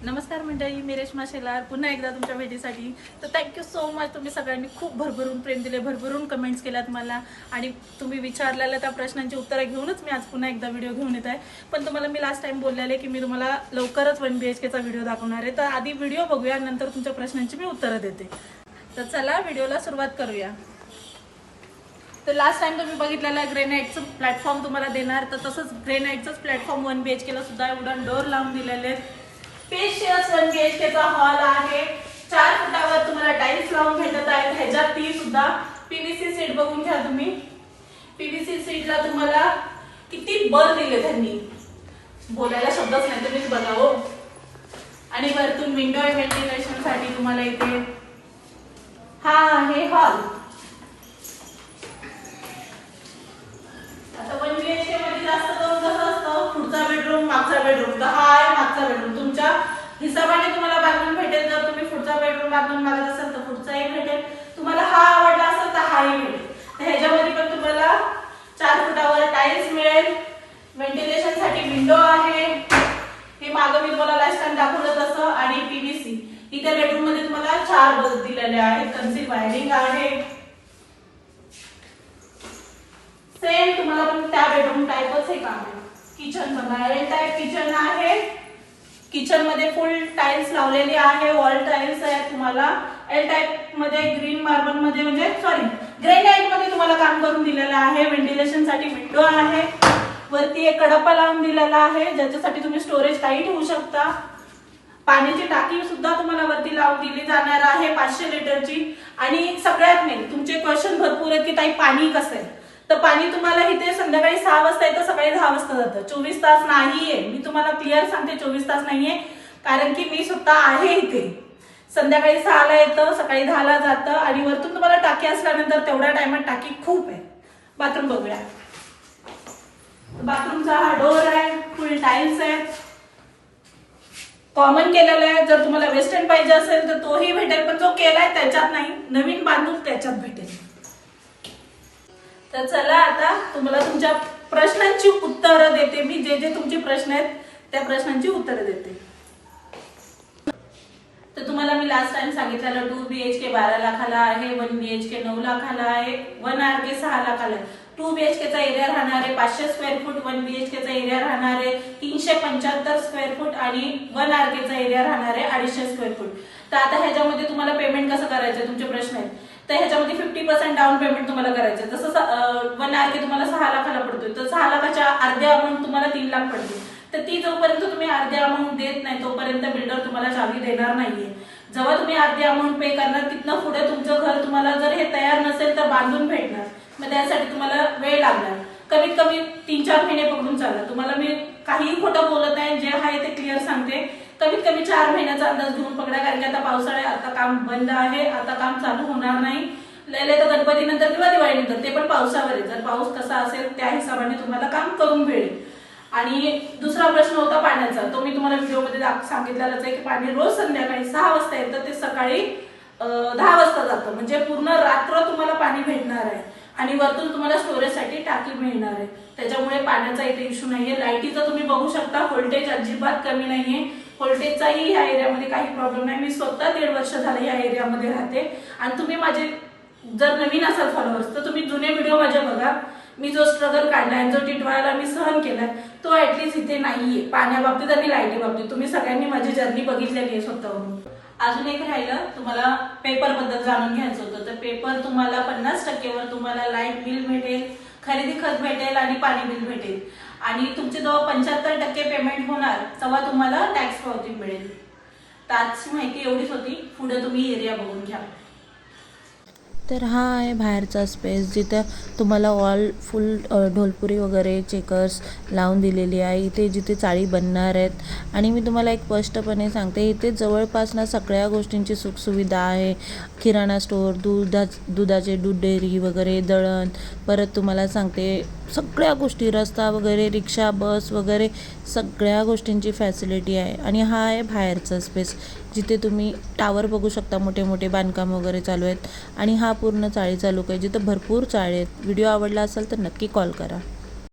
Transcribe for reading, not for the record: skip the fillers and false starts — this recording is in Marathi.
नमस्कार मंडळी, मी रेश्मा शेलार पुन्हा एकदा तुमच्या भेटीसाठी. तर थँक्यू सो मच. तुम्ही सगळ्यांनी खूप भरभरून प्रेम दिले, भरभरून कमेंट्स केल्यात मला आणि तुम्ही विचारलेल्या त्या प्रश्नांची उत्तरं घेऊनच मी आज पुन्हा एकदा व्हिडिओ घेऊन येत आहे. पण तुम्हाला मी लास्ट टाइम बोललेले की मी तुम्हाला लवकरच 1 BHKचा व्हिडिओ दाखवणार आहे. तर आधी व्हिडिओ बघूया, नंतर तुमच्या प्रश्नांची मी उत्तरं देते. तर चला व्हिडिओला सुरुवात करूया. तर लास्ट टाइम तुम्ही बघितलेला ग्रेनाइटचं प्लॅटफॉर्म तुम्हाला देणार, तर तसंच ग्रेनाइटचंच प्लॅटफॉर्म 1 BHKला सुद्धा वुडन डोअर लावून दिलेले आहेत. स्पेशियस 1 BHKचा हॉल आहे. 4 फुटावर तुम्हाला टाइल्स लावून भेटत आहेत. ह्याच्यात ती सुद्धा पीव्हीसी सीट बघून घ्या तुम्ही. पीव्हीसी सीटला तुम्हाला किती बर दिले त्यांनी, बोलायला शब्दच नाही, तुम्हीच बघा हो. आणि वरतून विंडो व्हेंटिलेशन साठी तुम्हाला इथे हा आहे हॉल. आता 1 BHK मध्ये जास्त करून कसं असतं, पुढचा बेडरूम मागचा बेडरूम, तर हा आहे मागचा बेडरूम. तुमच्या हिशोबाने तुम्हाला बांधून भेटेल. जर तुम्ही पुढचा बेडरूम बांधून मागत असाल तर पुढचाही भेटेल. तुम्हाला हा आवडला असेल तर हाही मिळेल. तर ह्याच्यामध्ये पण तुम्हाला 4 फुटावर टाइल्स मिळेल. व्हेंटिलेशन साठी विंडो आहे. हे मागं मी तुम्हाला लास्ट टाइम दाखवलं तसं. आणि पीव्हीसी इथे बेडरूम मध्ये तुम्हाला 4 बल्ब दिलेले आहेत. कन्सिल वायरिंग आहे. सेम तुम्हाला पण त्या बेडरूम टाइपच हे काम आहे. किचन बघा, एल टाइप किचन आहे. किचन मध्ये फुल टाइल्स लावलेली आहे. वॉल टाइल्स आहे. तुम्हाला एल टाइप मध्ये ग्रीन मार्बल मध्ये म्हणजे ग्रेनाइट मध्ये तुम्हाला काम करून दिलेलं आहे. व्हेंटिलेशन साठी विंडो आहे. वरती एक कडप्पा लावून दिलेला आहे, ज्याच्यासाठी तुम्ही स्टोरेज काही ठेवू शकता. पाण्याची टाकी सुद्धा तुम्हाला वरती लावून दिली जाणार आहे 500 लिटरची. आणि सगळ्यात मेन, तुमचे क्वेश्चन भरपूर आहेत की ताई पाणी कसं आहे. तर पाणी तुम्हाला इथे संध्याकाळी 6 वाजता येतं, सकाळी 10 वाजता जातं. 24 तास नाहीये. मी तुम्हाला क्लिअर सांगते 24 तास नाहीये, कारण की मी स्वतः आहे इथे. संध्याकाळी 6 ला येतं, सकाळी 10 ला जातं. आणि वरतून तुम्हाला टाकी असल्यानंतर तेवढ्या टायमात टाकी खूप आहे. बाथरूम बघूया. बाथरूमचा हा डोर आहे. फुल टाइल्स आहे. कॉमन केलेला आहे. जर तुम्हाला वेस्टर्न पाहिजे असेल तर तोही भेटेल, पण जो केलाय त्याच्यात नाही, नवीन बांधून त्याच्यात भेटेल. तर चला आता तुम्हाला तुमच्या प्रश्नांची उत्तरं देते मी. जे तुमचे प्रश्न आहेत त्या प्रश्नांची उत्तरं देते. तर तुम्हाला मी लास्ट टाइम सांगितलेलं 2 BHK 12 लाखाला आहे. 1 BHK 9 लाखाला आहे. 1 RK 6 लाखाला आहे. 2 BHKचा एरिया राहणार आहे 500 स्क्वेअर फूट. 1 BHKचा एरिया राहणार आहे 375 स्क्वेअर फूट. आणि 1 RKचा एरिया राहणार आहे 250 स्क्वेअर फूट. तर आता ह्याच्यामध्ये तुम्हाला पेमेंट कसं करायचं तुमचे प्रश्न आहेत. तर ह्याच्यामध्ये 50% डाऊन पेमेंट तुम्हाला करायचं. जसं 1 RK तुम्हाला 6 लाखाला पडतोय, तर 6 लाखाच्या अर्ध्या अमाऊंट तुम्हाला 3 लाख पडते. तर ती जोपर्यंत तुम्ही अर्धी अमाऊंट देत नाही तोपर्यंत बिल्डर तुम्हाला चावी देणार नाहीये. जेव्हा तुम्ही अर्धी अमाऊंट पे करणार तिथनं पुढे तुमचं घर तुम्हाला जर हे तयार नसेल तर बांधून भेटणार. मग त्यासाठी तुम्हाला वेळ लागणार. कमीत कमी 3-4 महिने पकडून चालला. तुम्हाला मी काहीही खोटं बोलत नाही, जे आहे ते क्लिअर सांगते. कमीत कमी 4 महिन्याचा अंदाज घेऊन पकडा, कारण की आता पावसाळ्यात आता काम बंद आहे. आता काम चालू होणार नाही. लय तर गणपती नंतर किंवा दिवाळीनंतर, ते पण पावसावर आहे. जर पाऊस कसा असेल त्या हिशोबाने तुम्हाला काम करून मिळेल. आणि दुसरा प्रश्न होता पाण्याचा, तो मी तुम्हाला व्हिडिओमध्ये सांगितलेलाच आहे की पाणी रोज संध्याकाळी 6 वाजता येतं, ते सकाळी 10 वाजता जातं. म्हणजे पूर्ण रात्र तुम्हाला पाणी भेटणार आहे. आणि वरतून तुम्हाला स्टोरेजसाठी टाकी मिळणार आहे. त्याच्यामुळे पाण्याचा इथे इश्यू नाहीये. लाईटीचा तुम्ही बघू शकता, व्होल्टेज अजिबात कमी नाहीये. व्होल्टेजचाही या एरियामध्ये काही प्रॉब्लेम नाही. मी स्वतः 1.5 वर्ष झाले या एरियामध्ये राहते. आणि तुम्ही माझे जर नवीन असाल फॉलोअर्स तर तुम्ही जुने व्हिडिओ माझे बघा. मी जो स्ट्रगल काढलाय, जो टिटवाळाला मी सहन केलाय, तो ऍटलीस्ट इथे नाहीये पाण्याबाबतीत आणि लाईटी बाबतीत. तुम्ही सगळ्यांनी माझी जर्नी बघितलेली आहे स्वतःहून. अजून एक राहिलं, तुम्हाला पेपर बद्दल जाणून घ्यायचं होतं. तर पेपर तुम्हाला 50% वर तुम्हाला लाईट बिल भेटेल, खरेदी खत भेटेल आणि पाणी बिल भेटेल. आणि तुमचे जेव्हा 75% पेमेंट होणार तेव्हा तुम्हाला टॅक्स पावती मिळेल. तर आजची माहिती एवढीच होती. पुढे तुम्ही एरिया बघून घ्या. तर हा आहे बाहेरचा स्पेस, जिथं तुम्हाला वॉल फुल ढोलपुरी वगैरे चेकर्स लावून दिलेली आहे. इथे जिथे चाळी बनणार आहेत. आणि मी तुम्हाला एक स्पष्टपणे सांगते, इथे जवळपास ना सगळ्या गोष्टींची सुखसुविधा आहे. किराणा स्टोअर, दुधाचे दूध डेअरी वगैरे, दळण, परत तुम्हाला सांगते सगळ्या गोष्टी, रस्ता वगैरे, रिक्षा, बस वगैरे सगळ्या गोष्टींची फॅसिलिटी आहे. आणि हा आहे बाहेरचा स्पेस, जिथे तुम्ही टावर बघू शकता, मोठे मोठे बांधकाम वगैरे चालू आहेत. आणि हा पूर्ण चाळीचा लूक आहे, जिथं भरपूर चाळे आहेत. व्हिडिओ आवडला असेल तर नक्की कॉल करा.